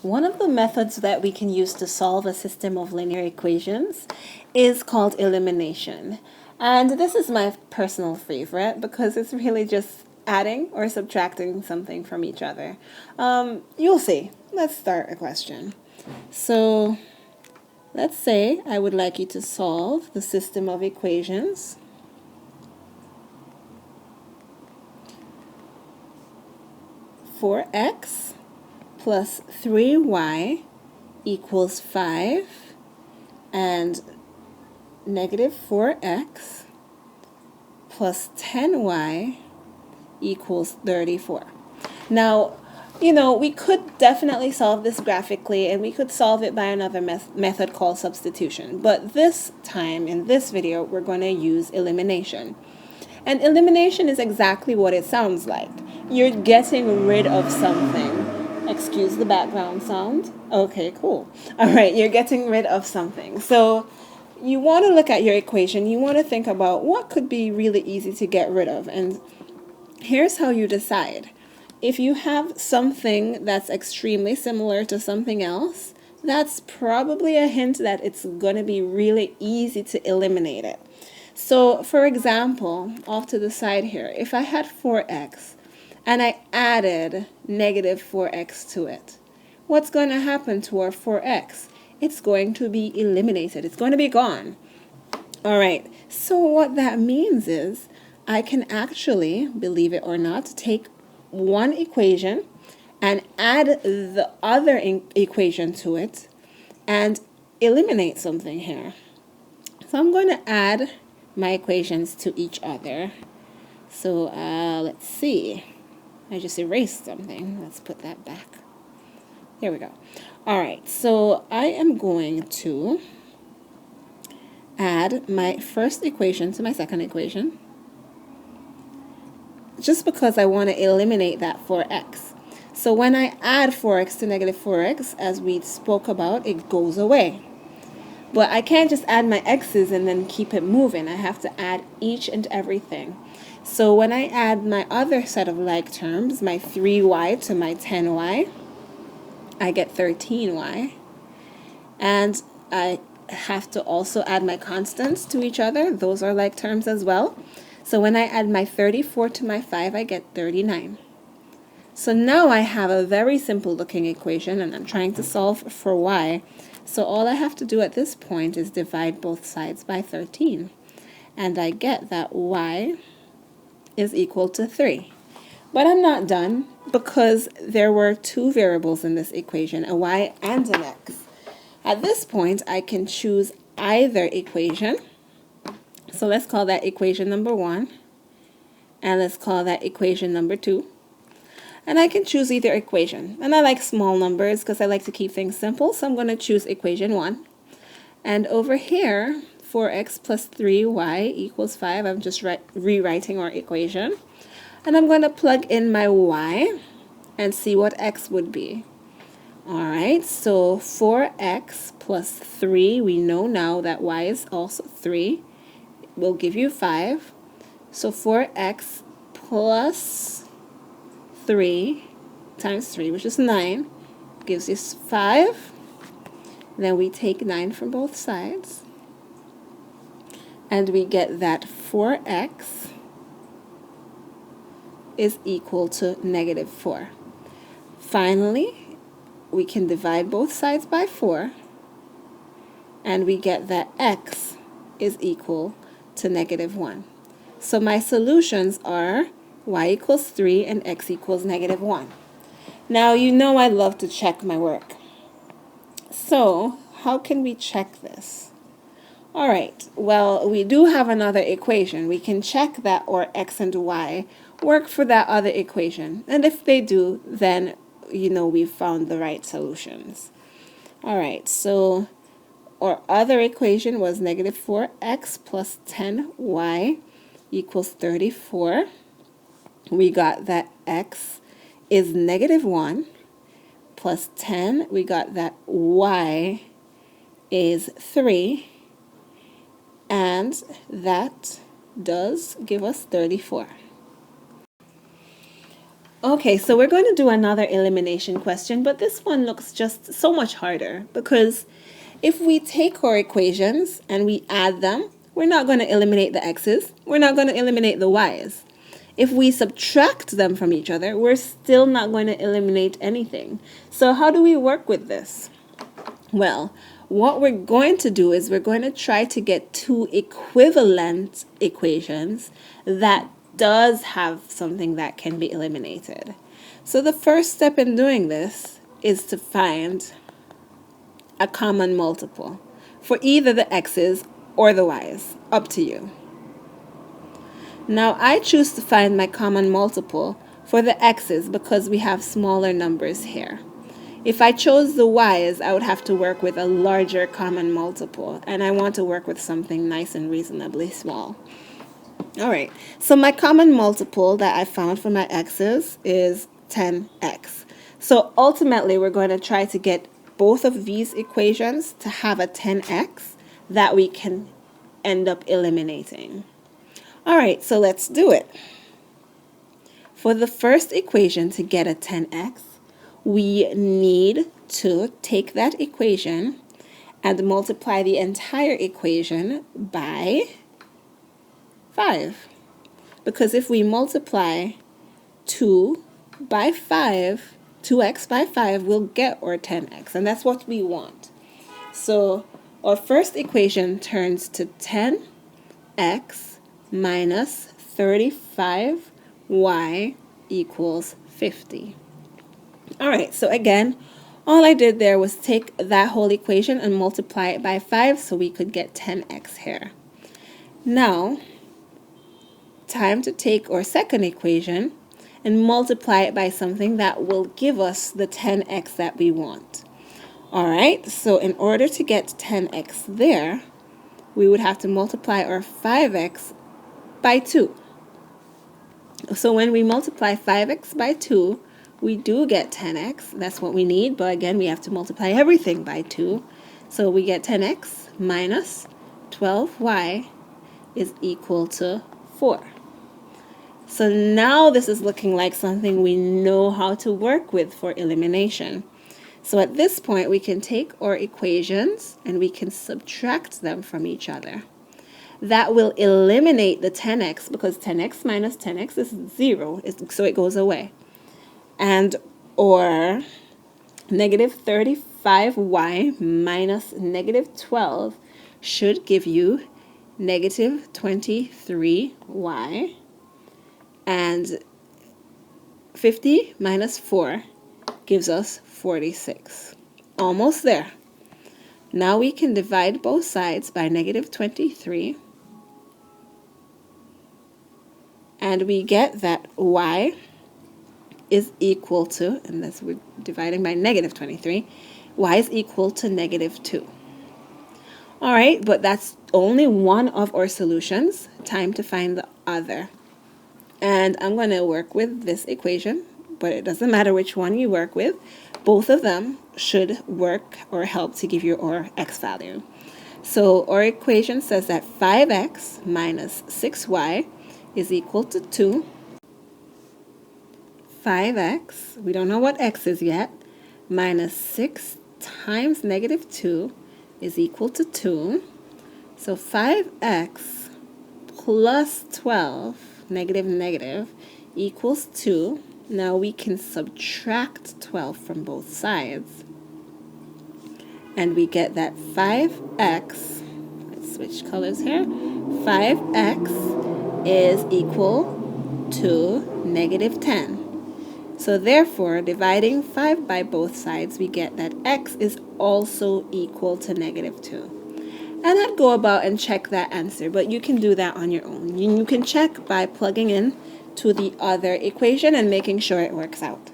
One of the methods that we can use to solve a system of linear equations is called elimination. And this is my personal favorite because it's really just adding or subtracting something from each other. You'll see. Let's start a question. So let's say I would like you to solve the system of equations. For x plus 3y equals 5 and negative 4x plus 10y equals 34. Now, we could definitely solve this graphically, and we could solve it by another method called substitution. But this time, in this video, we're going to use elimination. And elimination is exactly what it sounds like. You're getting rid of something. Excuse the background sound. Okay, cool. All right, you're getting rid of something. So you want to look at your equation. You want to think about what could be really easy to get rid of. And here's how you decide. If you have something that's extremely similar to something else, that's probably a hint that it's going to be really easy to eliminate it. So, for example, off to the side here, if I had 4x and I added negative 4x to it, what's going to happen to our 4x? It's going to be eliminated. It's going to be gone. All right, so what that means is I can actually, believe it or not, take one equation and add the other equation to it and eliminate something here. So I'm going to add my equations to each other. So let's see. I just erased something. Let's put that back. There we go. All right, so I am going to add my first equation to my second equation, just because I want to eliminate that 4x. So when I add 4x to negative 4x, as we spoke about, it goes away. But I can't just add my x's and then keep it moving. I have to add each and everything. So when I add my other set of like terms, my 3y to my 10y, I get 13y. And I have to also add my constants to each other. Those are like terms as well. So when I add my 34 to my 5, I get 39. So now I have a very simple looking equation, and I'm trying to solve for y. So all I have to do at this point is divide both sides by 13. And I get that y is equal to 3. But I'm not done, because there were two variables in this equation, a y and an x. At this point, I can choose either equation. So let's call that equation number 1, and let's call that equation number 2. And I can choose either equation. And I like small numbers because I like to keep things simple, so I'm going to choose equation 1. And over here, 4x plus 3y equals 5. I'm just rewriting our equation. And I'm going to plug in my y and see what x would be. All right, so 4x plus 3, we know now that y is also 3. Will give you 5. So 4x plus 3 times 3, which is 9, gives us 5. Then we take 9 from both sides, and we get that 4x is equal to negative 4. Finally, we can divide both sides by 4, and we get that x is equal to negative 1. So my solutions are y equals 3 and x equals negative 1. Now you know I love to check my work. So how can we check this? All right, well, we do have another equation. We can check that our x and y work for that other equation. And if they do, then we've found the right solutions. All right, so our other equation was negative 4x plus 10y equals 34. We got that x is negative 1 plus 10. We got that y is 3. And that does give us 34. Okay, so we're going to do another elimination question, but this one looks just so much harder because if we take our equations and we add them, we're not going to eliminate the x's, we're not going to eliminate the y's. If we subtract them from each other, we're still not going to eliminate anything. So how do we work with this? Well, what we're going to do is we're going to try to get two equivalent equations that does have something that can be eliminated. So the first step in doing this is to find a common multiple for either the x's or the y's, up to you. Now I choose to find my common multiple for the x's because we have smaller numbers here. If I chose the y's, I would have to work with a larger common multiple, and I want to work with something nice and reasonably small. All right, so my common multiple that I found for my x's is 10x. So ultimately, we're going to try to get both of these equations to have a 10x that we can end up eliminating. All right, so let's do it. For the first equation to get a 10x, we need to take that equation and multiply the entire equation by 5. Because if we multiply 2 by 5, 2x by 5, we'll get our 10x, and that's what we want. So our first equation turns to 10x minus 35y equals 50. All right, so again, all I did there was take that whole equation and multiply it by 5 so we could get 10x here. Now, time to take our second equation and multiply it by something that will give us the 10x that we want. All right, so in order to get 10x there, we would have to multiply our 5x by 2. So when we multiply 5x by 2, we do get 10x. That's what we need, but again, we have to multiply everything by 2. So we get 10x minus 12y is equal to 4. So now this is looking like something we know how to work with for elimination. So at this point, we can take our equations and we can subtract them from each other. That will eliminate the 10x because 10x minus 10x is 0, so it goes away. And or negative 35y minus negative 12 should give you negative 23y, and 50 minus 4 gives us 46. Almost there. Now we can divide both sides by negative 23, and we get that y is equal to, and that's we're dividing by negative 23, y is equal to negative 2. All right, but that's only one of our solutions. Time to find the other. And I'm going to work with this equation, but it doesn't matter which one you work with. Both of them should work or help to give you our x value. So our equation says that 5x minus 6y is equal to 2. 5x, we don't know what x is yet, minus 6 times negative 2 is equal to 2. So 5x plus 12, negative, equals 2. Now we can subtract 12 from both sides. And we get that 5x, let's switch colors here, 5x is equal to negative 10. So therefore, dividing 5 by both sides, we get that x is also equal to negative 2. And I'd go about and check that answer, but you can do that on your own. You can check by plugging in to the other equation and making sure it works out.